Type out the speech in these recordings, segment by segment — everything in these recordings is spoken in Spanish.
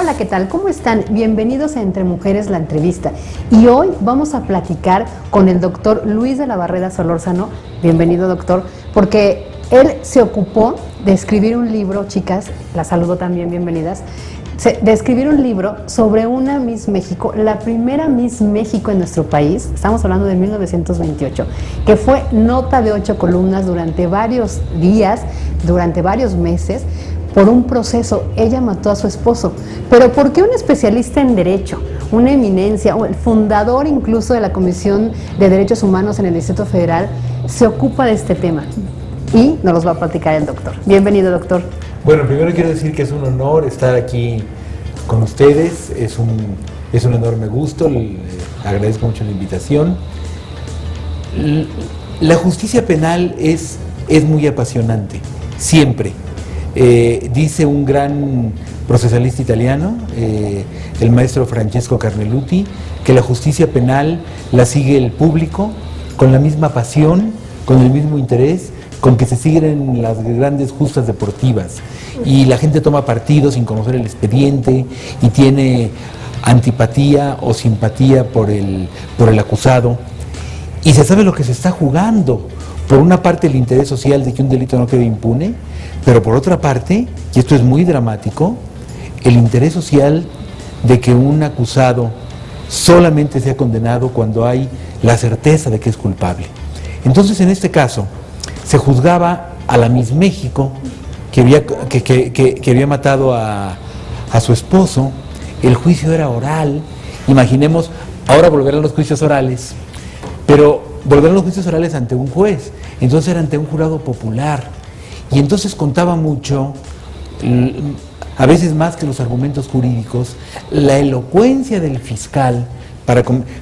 Hola, ¿qué tal? ¿Cómo están? Bienvenidos a Entre Mujeres, la entrevista. Y hoy vamos a platicar con el doctor Luis de la Barrera Solórzano. Bienvenido, doctor, porque él se ocupó de escribir un libro, chicas, las saludo también, bienvenidas, de escribir un libro sobre una Miss México, la primera Miss México en nuestro país, estamos hablando de 1928, que fue nota de 8 columnas durante varios días, durante varios meses, por un proceso. Ella mató a su esposo. Pero ¿por qué un especialista en derecho, una eminencia, o el fundador incluso de la Comisión de Derechos Humanos en el Distrito Federal, se ocupa de este tema? Y nos los va a platicar el doctor. Bienvenido, doctor. Bueno, primero quiero decir que es un honor estar aquí con ustedes, es un enorme gusto, le agradezco mucho la invitación. La justicia penal es muy apasionante, siempre. Dice un gran procesalista italiano, el maestro Francesco Carneluti, que la justicia penal la sigue el público con la misma pasión, con el mismo interés, con que se siguen las grandes justas deportivas y la gente toma partido sin conocer el expediente y tiene antipatía o simpatía por el acusado, y se sabe lo que se está jugando. Por una parte, el interés social de que un delito no quede impune, pero por otra parte, y esto es muy dramático, el interés social de que un acusado solamente sea condenado cuando hay la certeza de que es culpable. Entonces, en este caso, se juzgaba a la Miss México que había matado a su esposo. El juicio era oral. Imaginemos, ahora volverán los juicios orales, pero volverán los juicios orales ante un juez, entonces era ante un jurado popular, y entonces contaba mucho, a veces más que los argumentos jurídicos, la elocuencia del fiscal.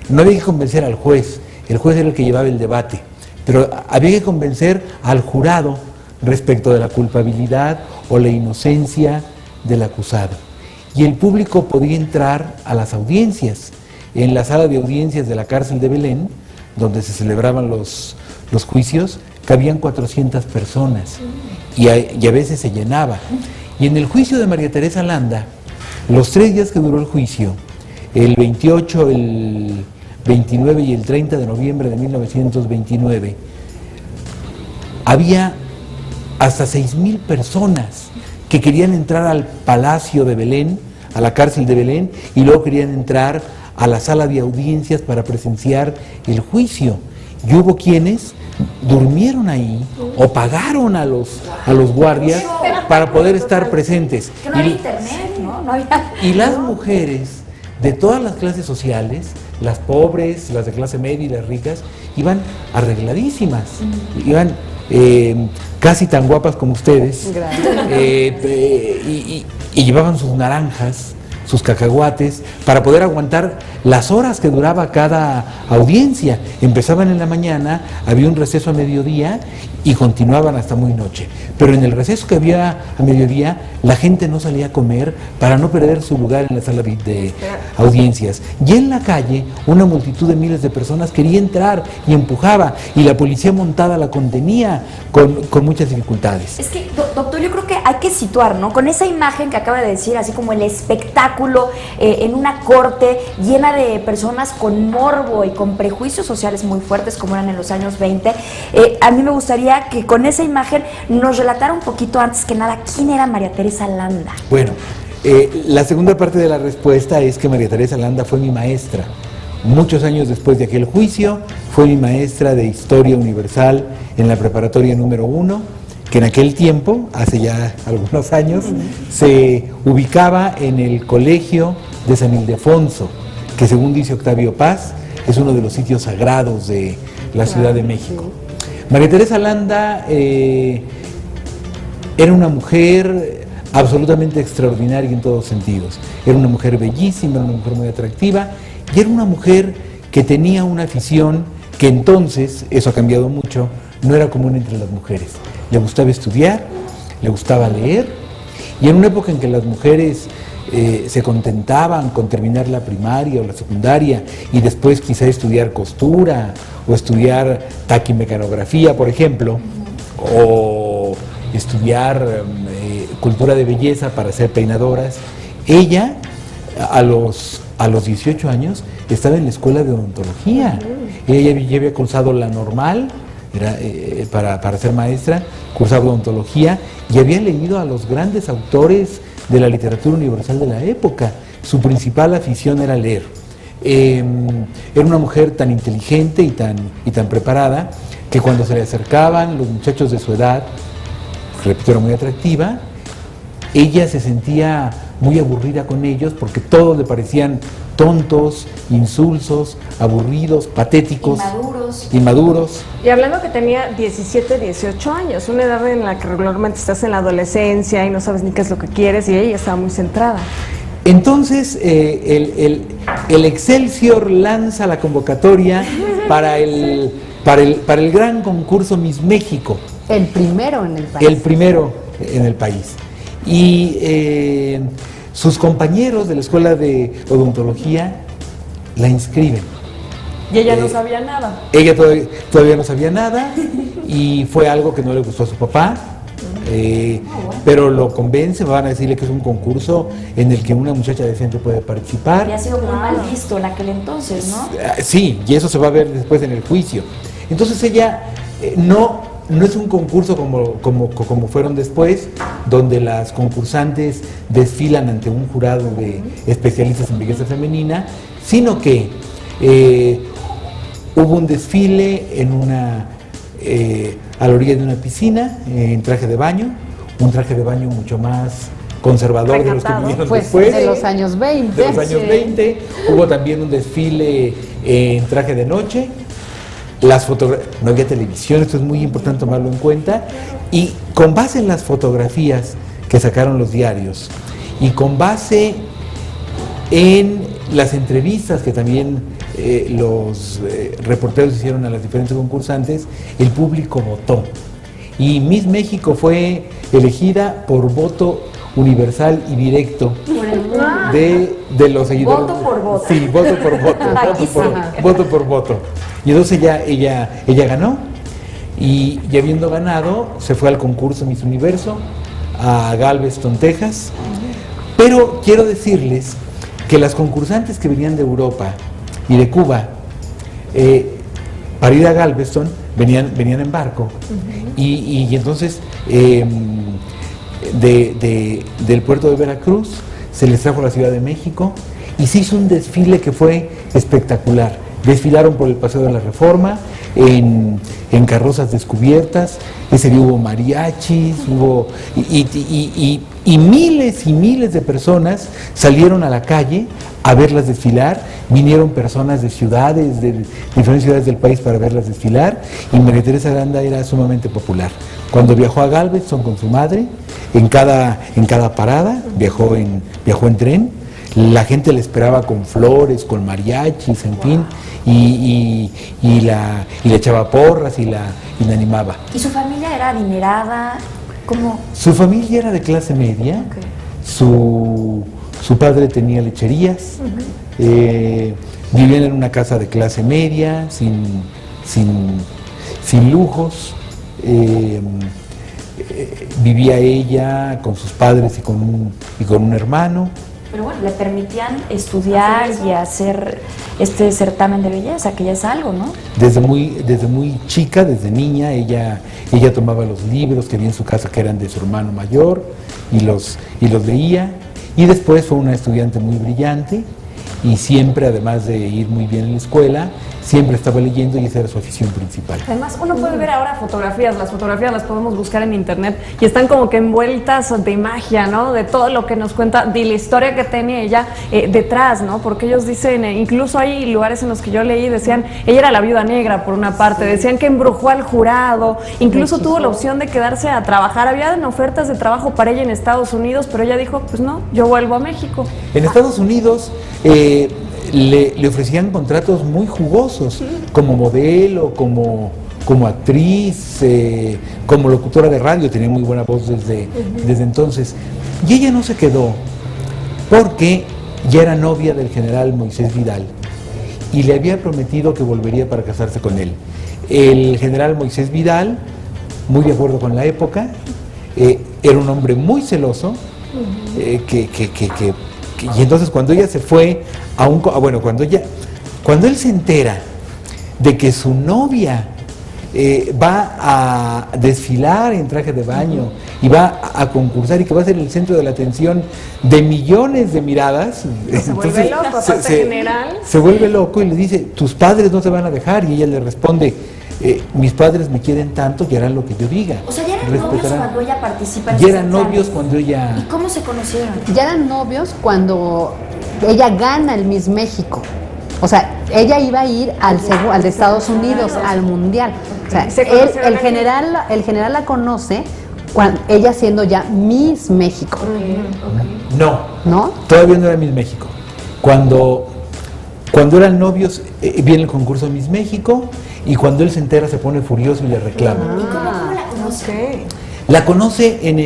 No había que convencer al juez, el juez era el que llevaba el debate, pero había que convencer al jurado respecto de la culpabilidad o la inocencia del acusado. Y el público podía entrar a las audiencias. En la sala de audiencias de la cárcel de Belén, donde se celebraban los juicios, cabían 400 personas y a veces se llenaba. Y en el juicio de María Teresa Landa, los 3 días que duró el juicio, el 28, el 29 y el 30 de noviembre de 1929, había hasta 6,000 personas que querían entrar al Palacio de Belén, a la cárcel de Belén, y luego querían entrar a la sala de audiencias para presenciar el juicio. Y hubo quienes durmieron ahí o pagaron a los guardias para poder estar presentes. Que no había internet, ¿no? No había... Y las mujeres de todas las clases sociales, las pobres, las de clase media y las ricas, iban arregladísimas, iban casi tan guapas como ustedes, y llevaban sus naranjas, sus cacahuates, para poder aguantar las horas que duraba cada audiencia. Empezaban en la mañana, había un receso a mediodía y continuaban hasta muy noche. Pero en el receso que había a mediodía, la gente no salía a comer para no perder su lugar en la sala de audiencias. Y en la calle, una multitud de miles de personas quería entrar y empujaba, y la policía montada la contenía con muchas dificultades. Es que, doctor, yo creo que hay que situar, ¿no? Con esa imagen que acaba de decir, así como el espectáculo en una corte llena de personas con morbo y con prejuicios sociales muy fuertes, como eran en los años 20, a mí me gustaría que con esa imagen nos relatara un poquito, antes que nada, quién era María Teresa Landa. Bueno, la segunda parte de la respuesta es que María Teresa Landa fue mi maestra. Muchos años después de aquel juicio, fue mi maestra de Historia Universal en la preparatoria número 1, que en aquel tiempo, hace ya algunos años, se ubicaba en el colegio de San Ildefonso, que según dice Octavio Paz, es uno de los sitios sagrados de la Ciudad de México. María Teresa Landa era una mujer absolutamente extraordinaria en todos sentidos. Era una mujer bellísima, era una mujer muy atractiva, y era una mujer que tenía una afición que entonces, eso ha cambiado mucho, no era común entre las mujeres. Le gustaba estudiar, le gustaba leer, y en una época en que las mujeres se contentaban con terminar la primaria o la secundaria y después quizá estudiar costura o estudiar taquimecanografía, por ejemplo, o estudiar cultura de belleza para ser peinadoras, ella a los 18 años estaba en la escuela de odontología. Ella ya había cursado la normal para ser maestra, cursaba odontología y había leído a los grandes autores de la literatura universal de la época. Su principal afición era leer. Era una mujer tan inteligente y tan preparada que cuando se le acercaban los muchachos de su edad, repito, era muy atractiva, ella se sentía muy aburrida con ellos porque todos le parecían tontos, insulsos, aburridos, patéticos, inmaduros. Y hablando que tenía 17, 18 años, una edad en la que regularmente estás en la adolescencia y no sabes ni qué es lo que quieres, y ella estaba muy centrada. Entonces el Excelsior lanza la convocatoria para el gran concurso Miss México. El primero en el país. El primero en el país. Y sus compañeros de la escuela de odontología la inscriben. Y ella no sabía nada. Ella todavía no sabía nada y fue algo que no le gustó a su papá. Pero lo convence, van a decirle que es un concurso en el que una muchacha decente puede participar. Y ha sido muy mal visto en aquel entonces, ¿no? Sí, y eso se va a ver después en el juicio. Entonces ella no es un concurso como fueron después, donde las concursantes desfilan ante un jurado de especialistas en belleza femenina, sino que hubo un desfile a la orilla de una piscina, en traje de baño, un traje de baño mucho más conservador de los que vinieron después. De los años 20. De los años 20. Hubo también un desfile en traje de noche. No había televisión, esto es muy importante tomarlo en cuenta. Y con base en las fotografías que sacaron los diarios y con base en las entrevistas que también los reporteros hicieron a las diferentes concursantes, el público votó. Y Miss México fue elegida por voto universal y directo de los seguidores. Voto por voto. Sí, voto por voto. Voto por voto. Y entonces ella ganó. Y habiendo ganado, se fue al concurso Miss Universo a Galveston, Texas. Pero quiero decirles que las concursantes que venían de Europa y de Cuba, para ir a Galveston, venían en barco. Y entonces, del puerto de Veracruz, se les trajo a la Ciudad de México y se hizo un desfile que fue espectacular. Desfilaron por el Paseo de la Reforma, en carrozas descubiertas. Ese día hubo mariachis, y miles y miles de personas salieron a la calle a verlas desfilar. Vinieron personas de ciudades, de diferentes ciudades del país para verlas desfilar, y María Teresa Aranda era sumamente popular. Cuando viajó a Galveston con su madre, en cada parada viajó en tren. La gente le esperaba con flores, con mariachis, en fin, y le echaba porras y la animaba. ¿Y su familia era adinerada? ¿Cómo? Su familia era de clase media. Okay. Su padre tenía lecherías. Vivían en una casa de clase media, sin lujos. Vivía ella con sus padres y con un hermano. Pero bueno, le permitían estudiar y hacer este certamen de belleza, que ya es algo, ¿no? Desde muy chica, desde niña, ella tomaba los libros que había en su casa, que eran de su hermano mayor, y los leía. Y después fue una estudiante muy brillante, y siempre, además de ir muy bien en la escuela, siempre estaba leyendo, y esa era su afición principal. Además, uno puede ver ahora fotografías, las fotografías las podemos buscar en internet y están como que envueltas de magia, ¿no? De todo lo que nos cuenta, de la historia que tenía ella detrás, ¿no? Porque ellos dicen, incluso hay lugares en los que yo leí, decían, ella era la viuda negra por una parte, decían que embrujó al jurado, incluso tuvo la opción de quedarse a trabajar, habían ofertas de trabajo para ella en Estados Unidos, pero ella dijo, pues no, yo vuelvo a México. En Estados Unidos le ofrecían contratos muy jugosos, como modelo, como actriz, como locutora de radio, tenía muy buena voz desde entonces. Y ella no se quedó porque ya era novia del general Moisés Vidal y le había prometido que volvería para casarse con él. El general Moisés Vidal, muy de acuerdo con la época, era un hombre muy celoso, que Y entonces cuando ella se fue a un... Cuando él se entera de que su novia va a desfilar en traje de baño y va a concursar y que va a ser el centro de la atención de millones de miradas, Se vuelve loco, aparte general. se vuelve loco y le dice, tus padres no te van a dejar, y ella le responde, mis padres me quieren tanto que harán lo que yo diga. O sea, ya eran novios cuando ella participa en Ya ese eran certamen. novios cuando ella... ¿Y cómo se conocieron? Ya eran novios cuando ella gana el Miss México. O sea, ella iba a ir al de Estados Unidos, al Mundial. O sea, Se conocieron el general la conoce ella siendo ya Miss México, ¿no? Todavía no era Miss México. Cuando eran novios, viene el concurso de Miss México, y cuando él se entera se pone furioso y le reclama. ¿Y cómo la conoce? La conoce en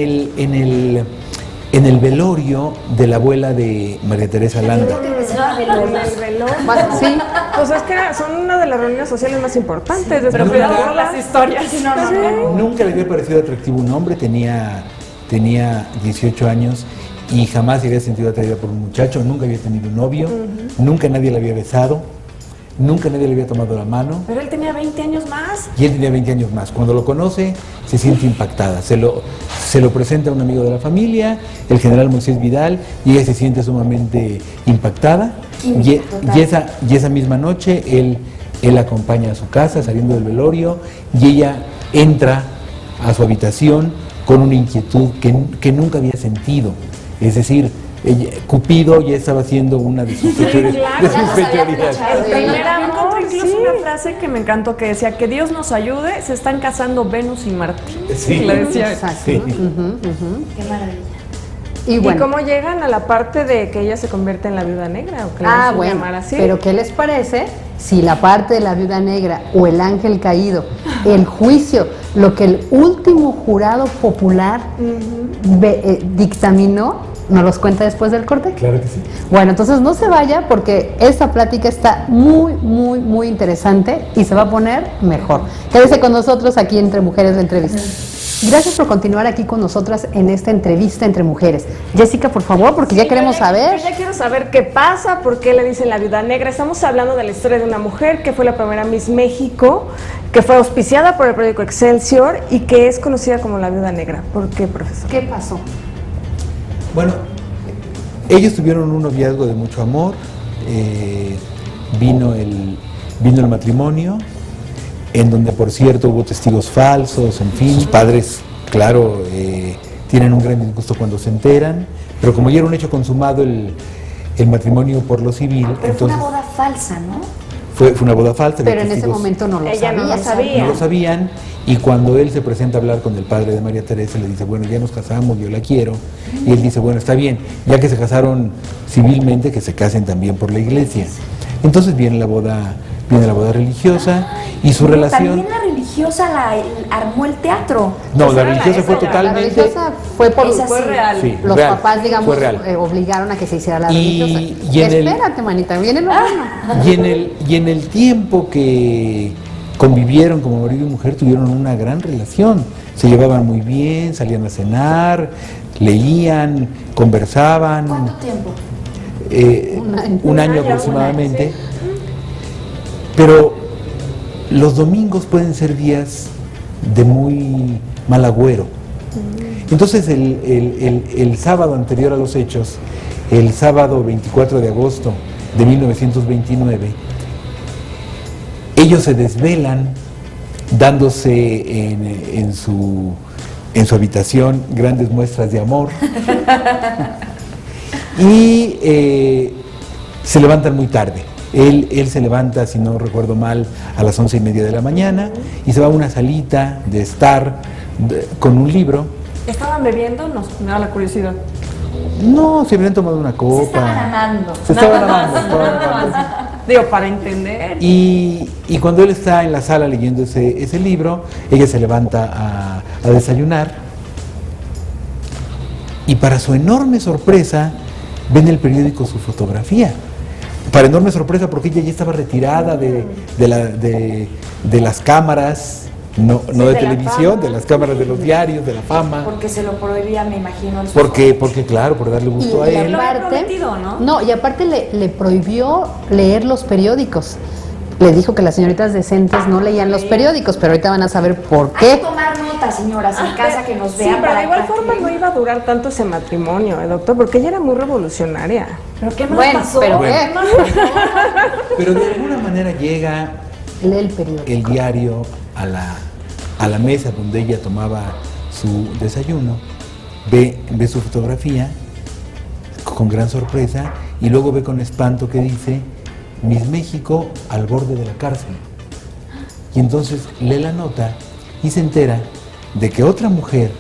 el velorio de la abuela de María Teresa Landa. Sí. Pues es que son una de las reuniones sociales más importantes. Pero cuidado con las historias. Nunca le había parecido atractivo un hombre, tenía 18 años y jamás se había sentido atraída por un muchacho, nunca había tenido un novio, nunca nadie la había besado, nunca nadie le había tomado la mano. Pero él tenía 20 años más. Y él tenía 20 años más. Cuando lo conoce, se siente impactada. Se lo presenta a un amigo de la familia, el general Moisés Vidal, y ella se siente sumamente impactada. Y esa misma noche, él acompaña a su casa, saliendo del velorio, y ella entra a su habitación con una inquietud que nunca había sentido. Es decir, Cupido ya estaba haciendo una de sus fechorías. El primer amor, incluso una frase que me encantó que decía, que Dios nos ayude, se están casando Venus y Marte. Sí. Le decía. Exacto. Sí. Qué maravilla. Y ¿Y bueno, cómo llegan a la parte de que ella se convierte en la viuda negra? O que le dicen bueno, llamar así. pero ¿qué les parece si la parte de la viuda negra o el ángel caído, el juicio, lo que el último jurado popular dictaminó, nos los cuenta después del corte? Claro que sí. Bueno, entonces no se vaya porque esta plática está muy, muy, muy interesante y se va a poner mejor. Quédese con nosotros aquí Entre Mujeres la Entrevista. Gracias por continuar aquí con nosotras en esta entrevista entre mujeres. Jessica, por favor, porque ya queremos saber. Yo ya quiero saber qué pasa, por qué le dicen la viuda negra. Estamos hablando de la historia de una mujer que fue la primera Miss México, que fue auspiciada por el periódico Excelsior y que es conocida como la viuda negra. ¿Por qué, profesor? ¿Qué pasó? Bueno, ellos tuvieron un noviazgo de mucho amor, vino el matrimonio, en donde por cierto hubo testigos falsos, en fin, sus padres, claro, tienen un gran disgusto cuando se enteran, pero como ya era un hecho consumado el matrimonio por lo civil, Pero fue entonces una boda falsa, ¿no? fue una boda falsa. Pero había en ese testigos- momento no lo Ella no sabía. lo sabía. no lo sabían, y cuando él se presenta a hablar con el padre de María Teresa, le dice, bueno, ya nos casamos, yo la quiero, y él dice, bueno, está bien, ya que se casaron civilmente, que se casen también por la iglesia. Entonces viene la boda religiosa, y su relación... También la religiosa armó el teatro. No, Esa la era religiosa fue esa ya. La totalmente... religiosa fue por Esa Fue sí. real. Sí, los real, papás, digamos, fue real. obligaron a que se hiciera la Y- religiosa. y en el- Espérate, manita, viene lo bueno. Y en el tiempo que convivieron como marido y mujer, tuvieron una gran relación. Se llevaban muy bien, salían a cenar, leían, conversaban. ¿Cuánto tiempo? Un año aproximadamente. Pero los domingos pueden ser días de muy mal agüero. Entonces el sábado anterior a los hechos, el sábado 24 de agosto de 1929, ellos se desvelan dándose en su habitación grandes muestras de amor y se levantan muy tarde. Él se levanta, si no recuerdo mal, a las 11:30 de la mañana y se va a una salita de estar con un libro. ¿Estaban bebiendo? Me da la curiosidad. No, se habían tomado una copa. Se estaban amando. Se estaban amando. Digo, para entender. Y cuando él está en la sala leyendo ese libro, ella se levanta a desayunar y para su enorme sorpresa ve en el periódico su fotografía. Para enorme sorpresa porque ella ya estaba retirada de las cámaras no Sí, de de la televisión, fama. de las cámaras de los diarios, de la fama. Porque se lo prohibía, me imagino. en sus Porque claro, por darle gusto a y él. Lo había aparte, prometido, ¿no? y aparte le prohibió leer los periódicos. Le dijo que las señoritas decentes no leían los periódicos, pero ahorita van a saber por Hay que qué. tomar nota, señoras, en casa que nos Sí, vean. pero para de igual que- forma no iba a durar tanto ese matrimonio, doctor, porque ella era muy revolucionaria. ¿Pero qué más Bueno, pasó? pero Bueno. ¿qué? Pero de alguna manera llega Lee el periódico. el diario a la mesa donde ella tomaba su desayuno, ve su fotografía con gran sorpresa y luego ve con espanto que dice Miss México al borde de la cárcel. Y entonces lee la nota y se entera de que otra mujer,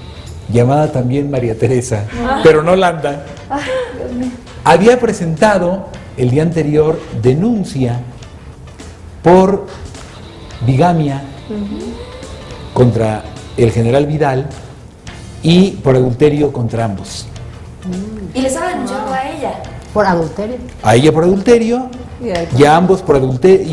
llamada también María Teresa, pero no Landa, había presentado el día anterior denuncia por bigamia contra el general Vidal y por adulterio contra ambos. Y les estaba denunciando a ella. Por adulterio. A ella por adulterio y a ambos por adulterio,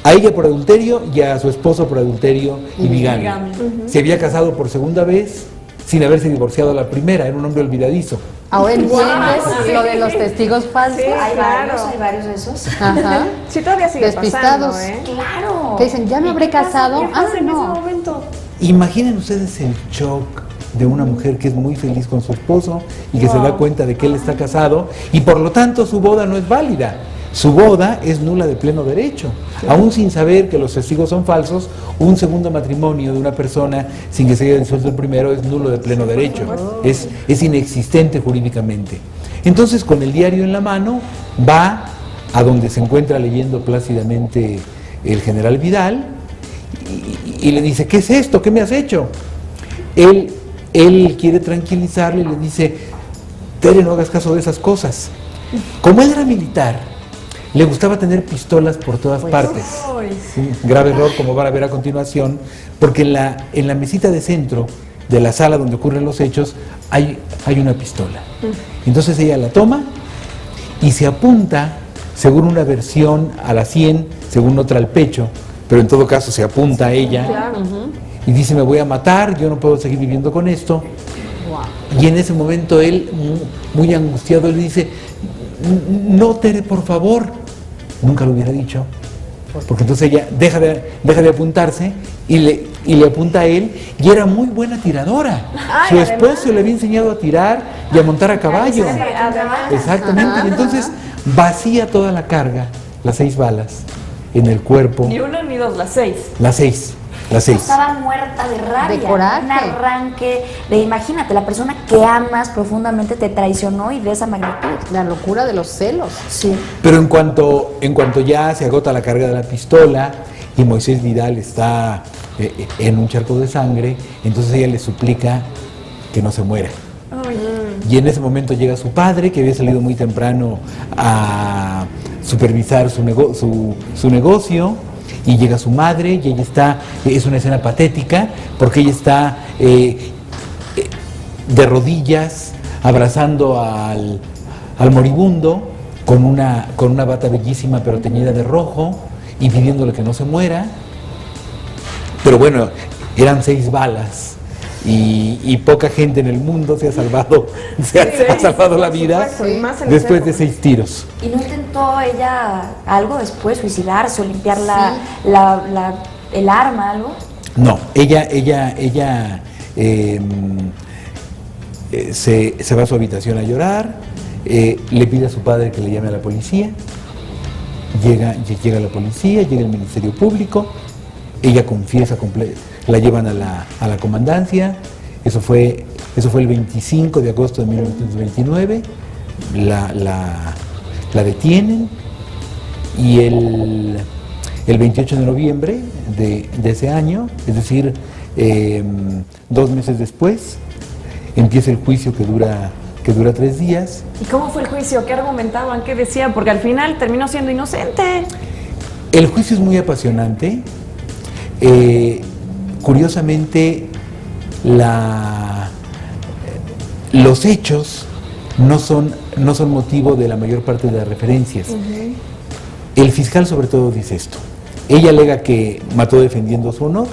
a ella por adulterio y a su esposo por adulterio y bigamia. Se había casado por segunda vez sin haberse divorciado la primera, era un hombre olvidadizo. Ahora entiendes lo de los testigos falsos. Sí. Hay Claro. hay varios de esos. Ajá. Sí, todavía sigue Despistados. pasando, ¿eh? Claro. Que dicen, ya me habré casado. ¿Qué pasa en ese no. momento? Imaginen ustedes el shock de una mujer que es muy feliz con su esposo y que se da cuenta de que él está casado y por lo tanto su boda no es válida. Su boda es nula de pleno derecho. Aún sin saber que los testigos son falsos, un segundo matrimonio de una persona sin que se haya disuelto el primero es nulo de pleno derecho. Es inexistente jurídicamente. Entonces, con el diario en la mano, va a donde se encuentra leyendo plácidamente el general Vidal y le dice, ¿qué es esto? ¿Qué me has hecho? Él quiere tranquilizarle y le dice, Tere, no hagas caso de esas cosas. Como él era militar, le gustaba tener pistolas por todas partes. Sí, grave error, como van a ver a continuación, porque en la mesita de centro de la sala donde ocurren los hechos hay una pistola. Entonces ella la toma y se apunta, según una versión, a la 100, según otra al pecho, pero en todo caso se apunta a ella y dice, me voy a matar, yo no puedo seguir viviendo con esto. Y en ese momento él, muy angustiado, le dice, no, Tere, por favor. Nunca lo hubiera dicho, porque entonces ella deja de apuntarse y le apunta a él, y era muy buena tiradora. Ay, Su además. esposo le había enseñado a tirar y a montar a caballo. Exactamente, y entonces vacía toda la carga, las 6 balas, en el cuerpo, Ni una ni dos, las 6. las 6. Estaba muerta de rabia. De coraje. Un arranque de, imagínate, la persona que amas profundamente te traicionó y de esa magnitud. La locura de los celos. Sí. Pero en cuanto ya se agota la carga de la pistola y Moisés Vidal está en un charco de sangre, entonces ella le suplica que no se muera. Y en ese momento llega su padre, que había salido muy temprano a supervisar su negocio, y llega su madre, y ella está, es una escena patética, porque ella está de rodillas, abrazando al moribundo, con una bata bellísima pero teñida de rojo, y pidiéndole que no se muera. Pero bueno, eran 6 balas. Y poca gente en el mundo se ha salvado la vida supuesto, y más en después esa de época. 6 tiros. ¿Y no intentó ella algo después, suicidarse o limpiar el arma, algo? No, ella se va a su habitación a llorar, le pide a su padre que le llame a la policía, llega la policía, llega el Ministerio Público, ella confiesa, la llevan a la comandancia, eso fue el 25 de agosto de 1929, la detienen y el 28 de noviembre de ese año, es decir, 2 meses después, empieza el juicio que dura 3 días. ¿Y cómo fue el juicio? ¿Qué argumentaban? ¿Qué decían? Porque al final terminó siendo inocente. El juicio es muy apasionante. Curiosamente, los hechos no son motivo de la mayor parte de las referencias. El fiscal sobre todo dice esto. Ella alega que mató defendiendo su honor,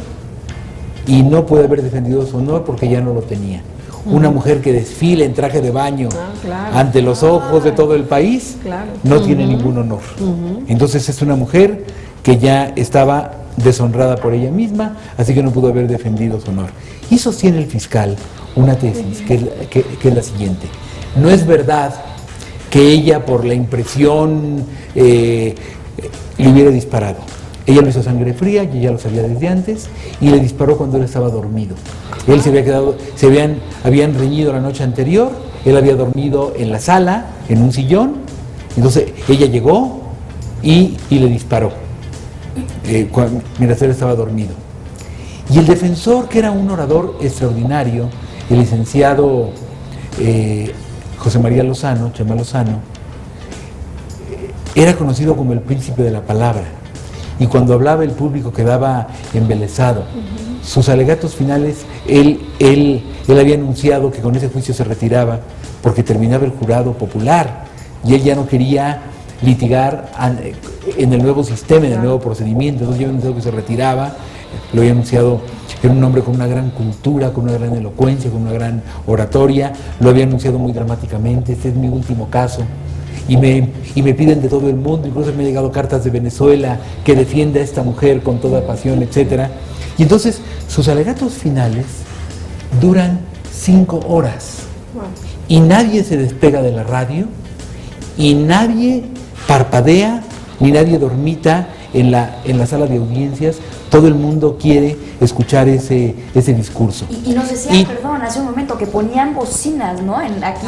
y no puede haber defendido su honor porque ya no lo tenía. Una mujer que desfile en traje de baño claro. ante los ojos de todo el país Claro. no tiene ningún honor. Entonces es una mujer que ya estaba deshonrada por ella misma, así que no pudo haber defendido su honor. Y sostiene el fiscal una tesis que es la siguiente: no es verdad que ella, por la impresión, le hubiera disparado. Ella lo hizo a sangre fría, y ella lo sabía desde antes, y le disparó cuando él estaba dormido. Él se había quedado, habían reñido la noche anterior, él había dormido en la sala, en un sillón, entonces ella llegó y le disparó, mientras él estaba dormido. Y el defensor, que era un orador extraordinario, el licenciado José María Lozano, Chema Lozano, era conocido como el príncipe de la palabra. Y cuando hablaba el público quedaba embelesado. Sus alegatos finales, él había anunciado que con ese juicio se retiraba porque terminaba el jurado popular y él ya no quería litigar en el nuevo sistema, en el nuevo procedimiento. Entonces yo había anunciado que se retiraba, lo había anunciado, era un hombre con una gran cultura, con una gran elocuencia, con una gran oratoria, lo había anunciado muy dramáticamente: este es mi último caso. Y me piden de todo el mundo, incluso me han llegado cartas de Venezuela, que defienda a esta mujer con toda pasión, etc. Y entonces sus alegatos finales duran 5 horas. Y nadie se despega de la radio, y nadie parpadea, ni nadie dormita en la sala de audiencias. Todo el mundo quiere escuchar ese discurso. Y nos decían, perdón, hace un momento, que ponían bocinas, ¿no? En las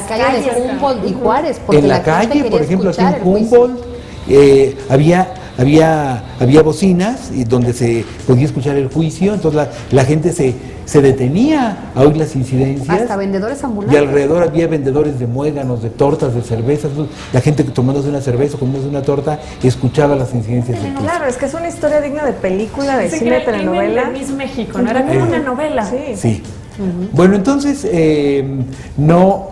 calles de Humboldt y Juárez. Porque en la calle, por ejemplo, aquí en Humboldt, había bocinas y donde se podía escuchar el juicio, entonces la gente se detenía a oír las incidencias. Hasta vendedores Y ambulantes. alrededor había vendedores de muéganos, de tortas, de cervezas. La gente tomándose una cerveza, comiéndose una torta, escuchaba las incidencias del juicio. Claro, es que es una historia digna de película, de cine, telenovela. De Miss México, ¿no? Era como una novela. Sí. Sí. Bueno, entonces no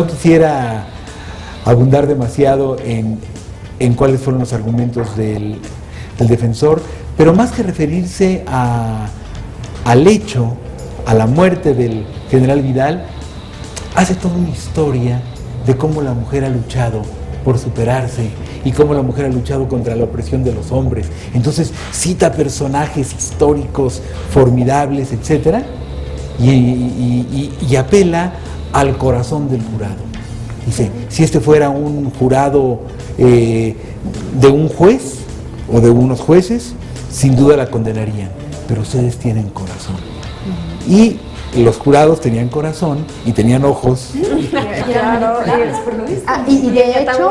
quisiera abundar demasiado en cuáles fueron los argumentos del defensor, pero más que referirse al hecho, a la muerte del general Vidal, hace toda una historia de cómo la mujer ha luchado por superarse y cómo la mujer ha luchado contra la opresión de los hombres. Entonces cita personajes históricos formidables, etc. Y apela al corazón del jurado. Dice: si este fuera un jurado de un juez o de unos jueces, sin duda la condenarían, pero ustedes tienen corazón. Y los jurados tenían corazón y tenían ojos. Claro, Y de hecho,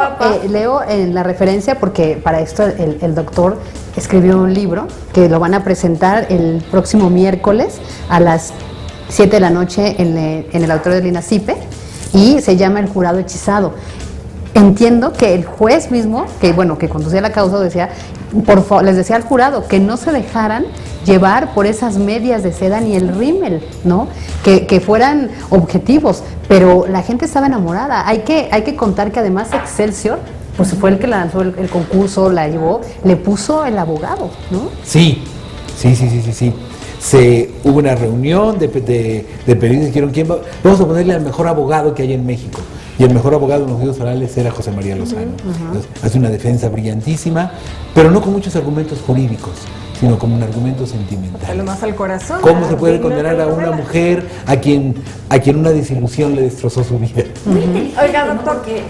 leo en la referencia, porque para esto el doctor escribió un libro que lo van a presentar el próximo miércoles a las 7 de la noche en el auditorio del INACIPE, y se llama El jurado hechizado. Entiendo que el juez mismo, que conducía la causa, decía, por favor, les decía al jurado que no se dejaran llevar por esas medias de seda ni el rímel, ¿no? Que fueran objetivos, pero la gente estaba enamorada. Hay que contar que además Excelsior, pues fue el que lanzó el concurso, la llevó, le puso el abogado, ¿no? Sí. Hubo una reunión de periodistas que dijeron: vamos a ponerle al mejor abogado que hay en México. Y el mejor abogado en los juicios orales era José María Lozano. Entonces, hace una defensa brillantísima, pero no con muchos argumentos jurídicos, sino como un argumento sentimental. Lo más al corazón. ¿Cómo se puede condenar a una mujer a quien una desilusión le destrozó su vida? Muy inteligente, Oiga, ¿no? doctor, Porque,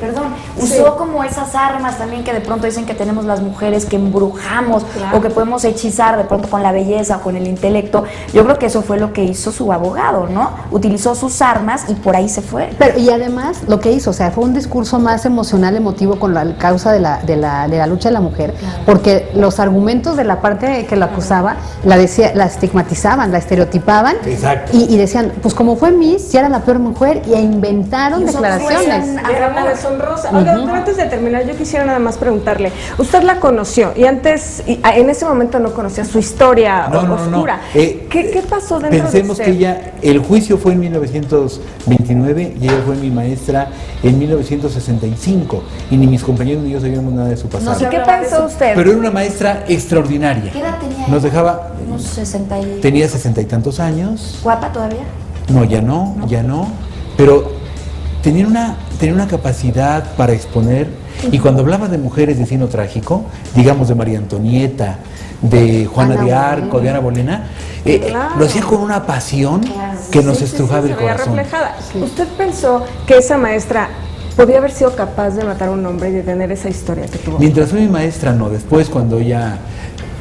usó como esas armas también que de pronto dicen que tenemos las mujeres, que embrujamos, Claro. o que podemos hechizar de pronto con la belleza o con el intelecto. Yo creo que eso fue lo que hizo su abogado, ¿no? Utilizó sus armas y por ahí se fue. Pero, y además lo que hizo, o sea, fue un discurso más emocional, emotivo con la causa de la lucha de la mujer, porque los argumentos de la parte que la acusaba la estigmatizaban, la estereotipaban. Exacto. Y decían, pues como fue Miss, ya era la peor mujer, y inventaron Y usó declaraciones. Era una deshonrosa. Oiga, doctor, antes de terminar, yo quisiera nada más preguntarle, usted la conoció y antes, en ese momento no conocía su historia oscura. ¿Qué pasó dentro Pensemos de usted? que ella, el juicio fue en 1929 y ella fue mi maestra en 1965 y ni mis compañeros ni yo sabíamos nada de su pasado. ¿Y qué pensó usted? Pero era una maestra extraordinaria. ¿Qué edad tenía? Nos dejaba, Unos 60 y... tenía 60 y tantos años. ¿Guapa todavía? No, ya no, pero tenía una capacidad para exponer, y cuando hablaba de mujeres de signo trágico, digamos de María Antonieta, de Juana Ana de Arco, Bolena. de Ana Bolena, Claro. lo hacía con una pasión que nos estrujaba se el veía corazón. reflejada. ¿Usted pensó que esa maestra podía haber sido capaz de matar a un hombre y de tener esa historia que tuvo? Mientras fue mi maestra, no. Después, cuando ella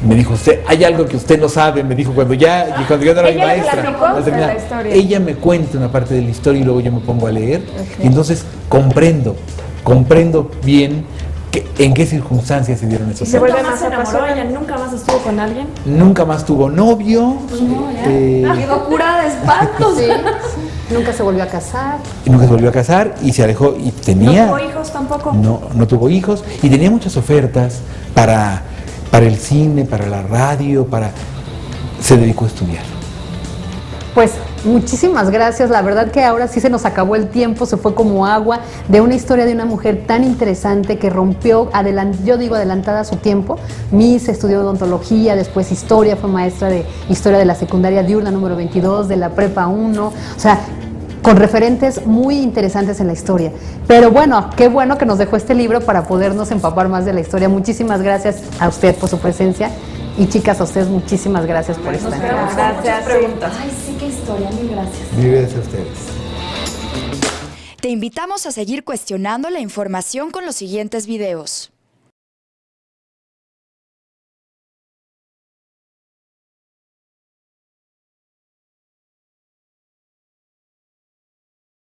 me dijo, usted, hay algo que usted no sabe, me dijo cuando ya no era mi ¿Ella le maestra. platicó al terminar, de la historia? ella me cuenta una parte de la historia y luego yo me pongo a leer. Y entonces comprendo bien en qué circunstancias se dieron esos se hechos. vuelve ¿Nunca más más se enamoró? apasionante. ¿Ella nunca más estuvo con alguien? Nunca más tuvo novio. Quedó curada de espantos. Sí, nunca se volvió a casar. Y nunca se volvió a casar y se alejó y tenía... ¿No tuvo hijos tampoco? No tuvo hijos y tenía muchas ofertas para el cine, para la radio, se dedicó a estudiar. Pues muchísimas gracias, la verdad que ahora sí se nos acabó el tiempo, se fue como agua, de una historia de una mujer tan interesante que rompió, yo digo adelantada a su tiempo. Miss estudió odontología, después historia, fue maestra de historia de la secundaria diurna número 22, de la prepa 1, o sea, con referentes muy interesantes en la historia. Pero bueno, qué bueno que nos dejó este libro para podernos empapar más de la historia. Muchísimas gracias a usted por su presencia. Y chicas, a ustedes muchísimas gracias por estar. Gracias. Preguntas. Ay, sí, qué historia, mil gracias. Gracias a ustedes. Te invitamos a seguir cuestionando la información con los siguientes videos.